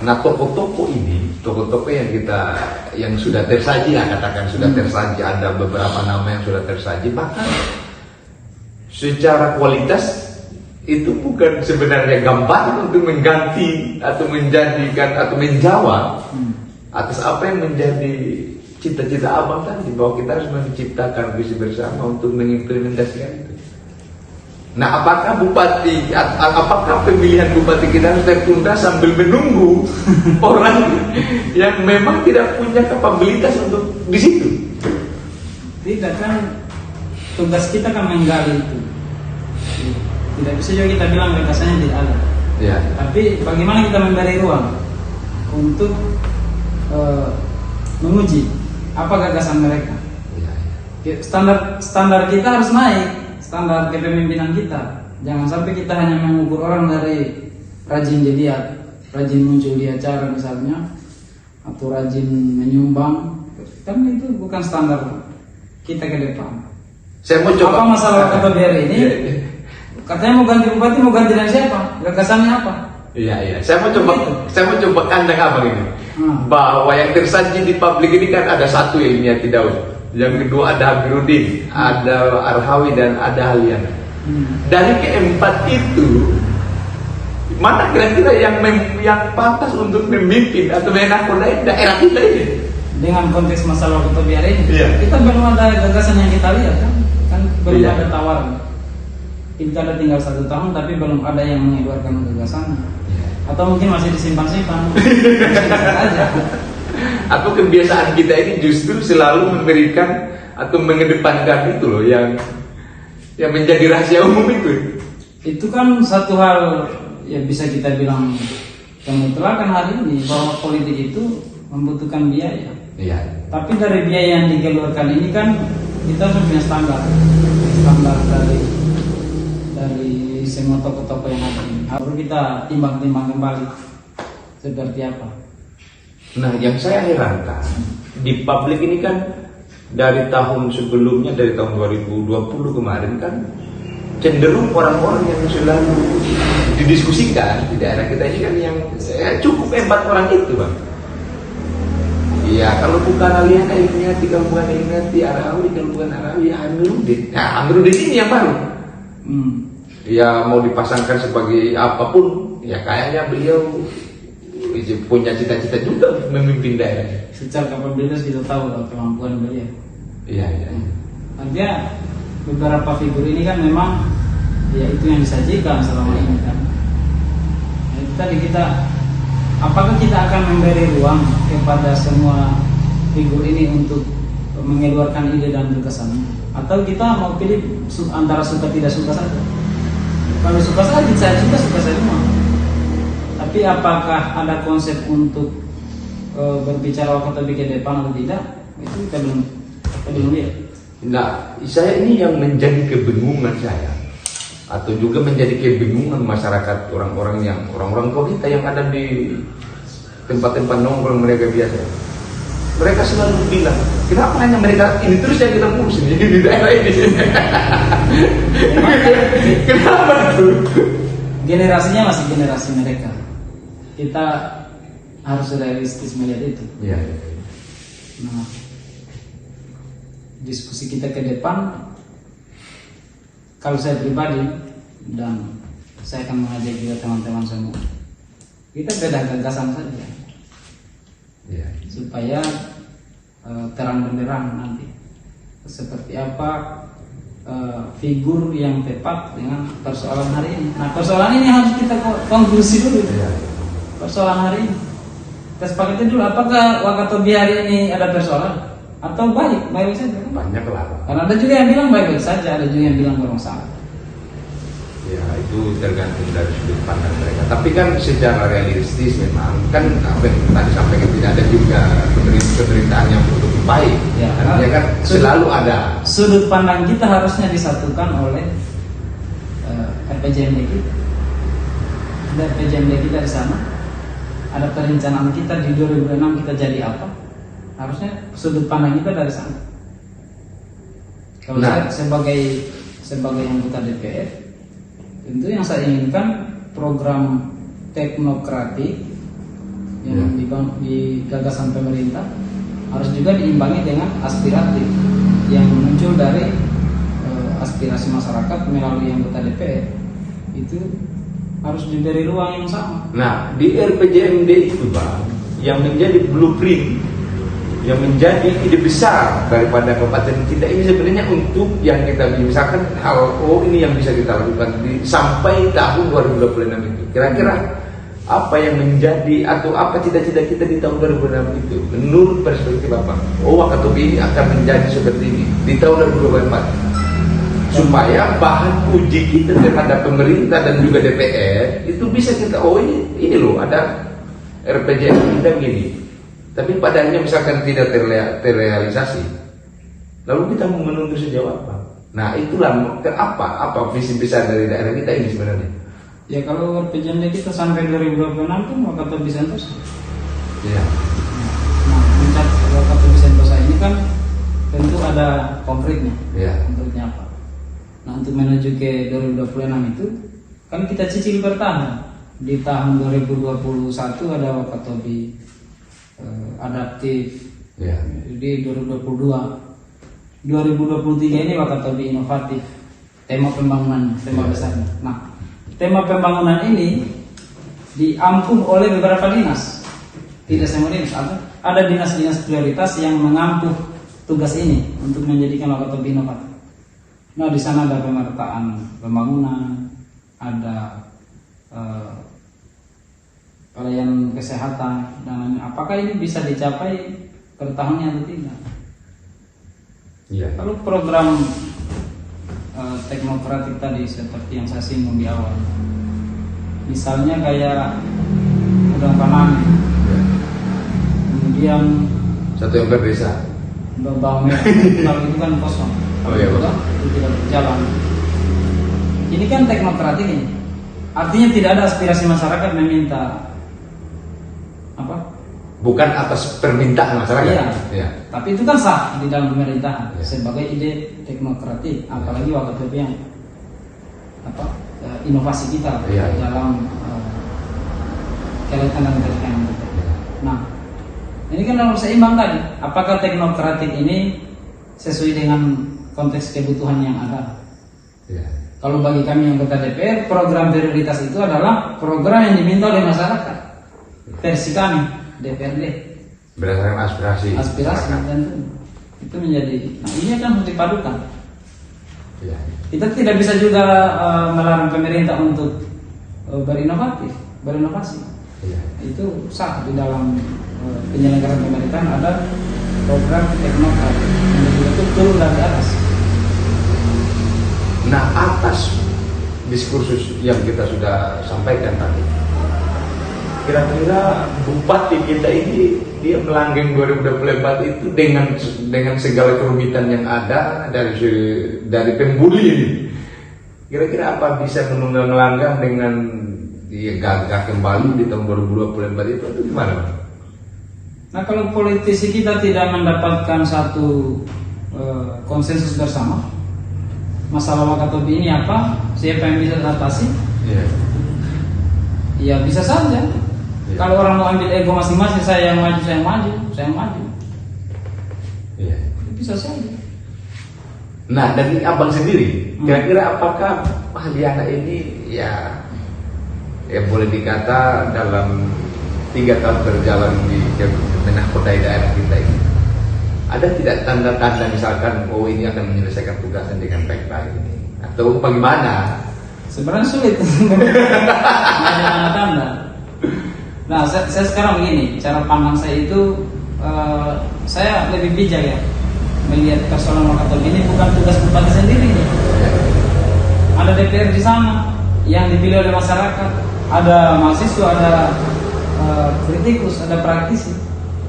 Nah, toko-toko ini, toko-toko yang sudah tersaji lah, katakan sudah tersaji, ada beberapa nama yang sudah tersaji, bahkan secara kualitas itu bukan sebenarnya gambar untuk mengganti atau menjadikan atau menjawab atas apa yang menjadi cita-cita abang tadi, bahwa kita harus menciptakan visi bersama untuk mengimplementasikan itu. Nah, apakah pemilihan bupati kita harus tertunda sambil menunggu orang yang memang tidak punya kapabilitas untuk di situ? Tidak, kan tugas kita kan menggali itu. Tidak bisa juga kita bilang gagasannya tidak ada. Ya. Tapi bagaimana kita memberi ruang untuk menguji apa gagasan mereka. Ya. Standar kita harus naik. Standar kepemimpinan kita. Jangan sampai kita hanya mengukur orang dari rajin jadi, rajin muncul di acara misalnya, atau rajin menyumbang. Kan itu bukan standar kita ke depan. Saya mau coba. Apa masalah Kota Biar ini? Katanya mau ganti bupati, mau ganti dari siapa? Gagasannya apa? Iya. Saya mau coba kandang abang ini. Bahwa yang tersaji di publik ini kan ada satu ya, Imiati Daud. Yang kedua ada Habirudin, ada Arhawi, dan ada Haliana. Dari keempat itu, mana kira-kira yang pantas untuk memimpin atau menakodai daerah kita ini? Dengan konteks masalah Kota Biar ini, Iya. kita belum ada gagasan yang kita lihat kan belum Iya. ada tawaran. Kita ada tinggal 1 tahun, tapi belum ada yang mengeluarkan gagasannya. Atau mungkin masih disimpan-simpan. Aja. Atau kebiasaan kita ini justru selalu memberikan atau mengedepankan itu loh yang menjadi rahasia umum itu. Itu kan satu hal yang bisa kita bilang kemutlaqan hari ini, bahwa politik itu membutuhkan biaya. Iya. Tapi dari biaya yang dikeluarkan ini kan kita harus punya standar dari semua toko-toko yang ada ini. Harus kita timbang-timbang kembali seperti apa. Nah, yang saya herankan di publik ini kan dari tahun sebelumnya, dari tahun 2020 kemarin kan cenderung orang-orang yang selalu didiskusikan di daerah kita ini kan yang cukup 4 orang itu, Bang. Iya, kalau bukan Haliana Imiati, kalau bukan Imiati Arhawi, kalau bukan Arhawi Habirudin. Nah, Habirudin ini yang baru. Ya mau dipasangkan sebagai apapun, ya kayaknya beliau punya cita-cita juga untuk memimpin daerah. Secara kapabilitas kita tahu kemampuan beliau. Iya. Artinya beberapa figur ini kan memang ya itu yang disajikan selama ini kan. Itu tadi apakah kita akan memberi ruang kepada semua figur ini untuk mengeluarkan ide dan gagasannya, atau kita mau pilih antara suka tidak suka saja? Kalau suka saja, saya suka semua. Tapi apakah ada konsep untuk berbicara waktu ke depan atau tidak? Itu kita belum lihat. Nah, saya ini yang menjadi kebingungan saya, atau juga menjadi kebingungan masyarakat, orang-orang kita yang ada di tempat-tempat nongkrong mereka biasa. Mereka selalu bilang, kenapa hanya mereka ini terus yang kita ngurusin di daerah ini? Kenapa tuh? Generasinya masih generasi mereka. Kita harus realistis melihat itu. Iya. Nah, diskusi kita ke depan, kalau saya pribadi dan saya akan mengajak juga teman-teman semua, kita beda gagasan saja. Iya. Supaya terang benderang nanti seperti apa figur yang tepat dengan persoalan hari ini. Nah, persoalan ini harus kita konklusi dulu. Persoalan hari ini kita sepakati dulu, apakah Wakatobi hari ini ada persoalan atau baik saja? Banyak lah. Karena ada juga yang bilang baik saja, ada juga yang bilang bermasalah. Ya, itu tergantung dari sudut pandang mereka. Tapi kan secara realistis memang kan apa yang tadi sampaikan, tidak ada juga pemerintahan yang betul baik. Ya, artinya kan selalu ada. Sudut pandang kita harusnya disatukan oleh RPJMD kita. Ada RPJMD kita di sana. Ada perencanaan kita di 2006 kita jadi apa? Harusnya sudut pandang kita dari sana. Kalau saya sebagai anggota DPR, tentu yang saya inginkan program teknokratik yang di gagasan pemerintah harus juga diimbangi dengan aspiratif yang muncul dari aspirasi masyarakat melalui anggota DPR. Itu harus diberi ruang yang sama. Nah, di RPJMD itu Bang, yang menjadi blueprint, yang menjadi ide besar daripada kabupaten kita ini sebenarnya untuk yang kita misalkan ini yang bisa kita lakukan sampai tahun 2026 itu. Kira-kira apa yang menjadi atau apa cita-cita kita di tahun 2026 itu menurut perspektif Bapak? Wakatobi akan menjadi seperti ini di tahun 2024 supaya bahan uji kita terhadap pemerintah dan juga DPR itu bisa kita ini loh ada RPJM kita gini, tapi padanya misalkan tidak terrealisasi, lalu kita mau menunggu sejauh apa? Nah itulah apa visi besar dari daerah kita ini sebenarnya. Ya kalau RPJMD kita sampai 2026 itu Wakatobi Sentosa. Ya. Nah mencapai Wakatobi Sentosa ini kan tentu ada konkretnya. Ya. Konkretnya apa? Nah untuk menuju ke 2026 itu kan kita cicil bertahan. Di tahun 2021 ada Wakatobi adaptif. Ya. Jadi 2023 ini Wakatobi inovatif. Tema pembangunan, tema besarnya. Nah tema pembangunan ini diampuh oleh beberapa dinas. Tidak semua dinas, ada dinas-dinas prioritas yang mengampuh tugas ini untuk menjadikan Wakatobi inovatif. Nah di sana ada pemetaan pembangunan, ada pelayanan kesehatan dan lain-lain. Apakah ini bisa dicapai per tahunnya atau tidak? Iya. Kalau program teknokratik tadi seperti yang saya singgung di awal, misalnya kayak udang faname, kemudian satu yang berbeza. bawang merah, kalau itu kan kosong. Oh iya, Pak. Itu tidak berjalan. Ini kan teknokratik ini. Artinya tidak ada aspirasi masyarakat meminta apa? Bukan atas permintaan masyarakat. Iya. Ya. Tapi itu kan sah di dalam pemerintahan Ya. sebagai ide teknokratik, apalagi Wakatobi yang inovasi kita Ya. dalam kelihatan dan kelihatan. Nah, ini kan harus seimbang tadi. Apakah teknokratik ini sesuai dengan konteks kebutuhan yang ada? Ya. Kalau bagi kami anggota DPR, program prioritas itu adalah program yang diminta oleh masyarakat. Versi kami DPRD. Berdasarkan aspirasi. Aspirasi masyarakat. dan itu menjadi. Nah ini kan harus dipadukan. Ya. Kita tidak bisa juga melarang pemerintah untuk berinovasi. Ya. Itu sah di dalam penyelenggaraan pemerintahan ada program teknokratik yang betul turun dari atas. Nah, atas diskursus yang kita sudah sampaikan tadi, kira-kira bupati kita ini dia melanggeng 2024 itu dengan segala kerumitan yang ada dari pembuli ini. Kira-kira apa bisa melanggang dengan dia gagah kembali di tahun 2024 itu gimana? Nah kalau politisi kita tidak mendapatkan satu konsensus bersama, masalah Wakatobi ini apa? Siapa yang bisa atasi? Iya. Ya bisa saja. Ya. Kalau orang mau ambil ego masing-masing, saya yang maju. Iya. Bisa saja. Nah, dari abang sendiri, kira-kira apakah Ahliana ini ya boleh dikata dalam 3 tahun berjalan di menahkodai daerah kita ini, ada tidak tanda-tanda misalkan ini akan menyelesaikan tugasnya dengan baik-baik ini atau bagaimana? Sebenarnya sulit. Ada tanda. Nah, saya sekarang begini, cara pandang saya itu saya lebih bijak ya melihat persoalan Wakatobi ini bukan tugas bupati sendiri. Ada DPR di sana yang dipilih oleh masyarakat, ada mahasiswa, ada kritikus, ada praktisi.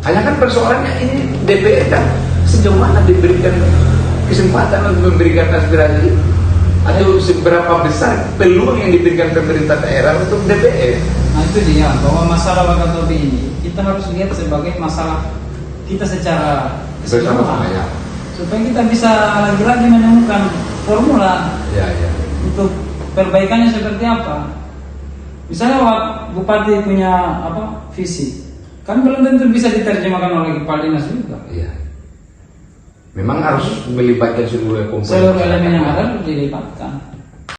Hanya kan persoalannya ini DPR kan sejauh mana diberikan kesempatan untuk memberikan aspirasi atau seberapa besar peluang yang diberikan pemerintah daerah untuk DPR. Nah itu dia, bahwa masalah Wakatobi ini kita harus lihat sebagai masalah kita secara bersama-sama ya. Supaya kita bisa lagi-lagi menemukan formula Ya. untuk perbaikannya seperti apa. Misalnya Bupati punya visi Kan belum tentu bisa diterjemahkan oleh kepala dinas juga. Iya. Memang harus melibatkan seluruh komponen. Seluruh elemen yang ada harus dilibatkan.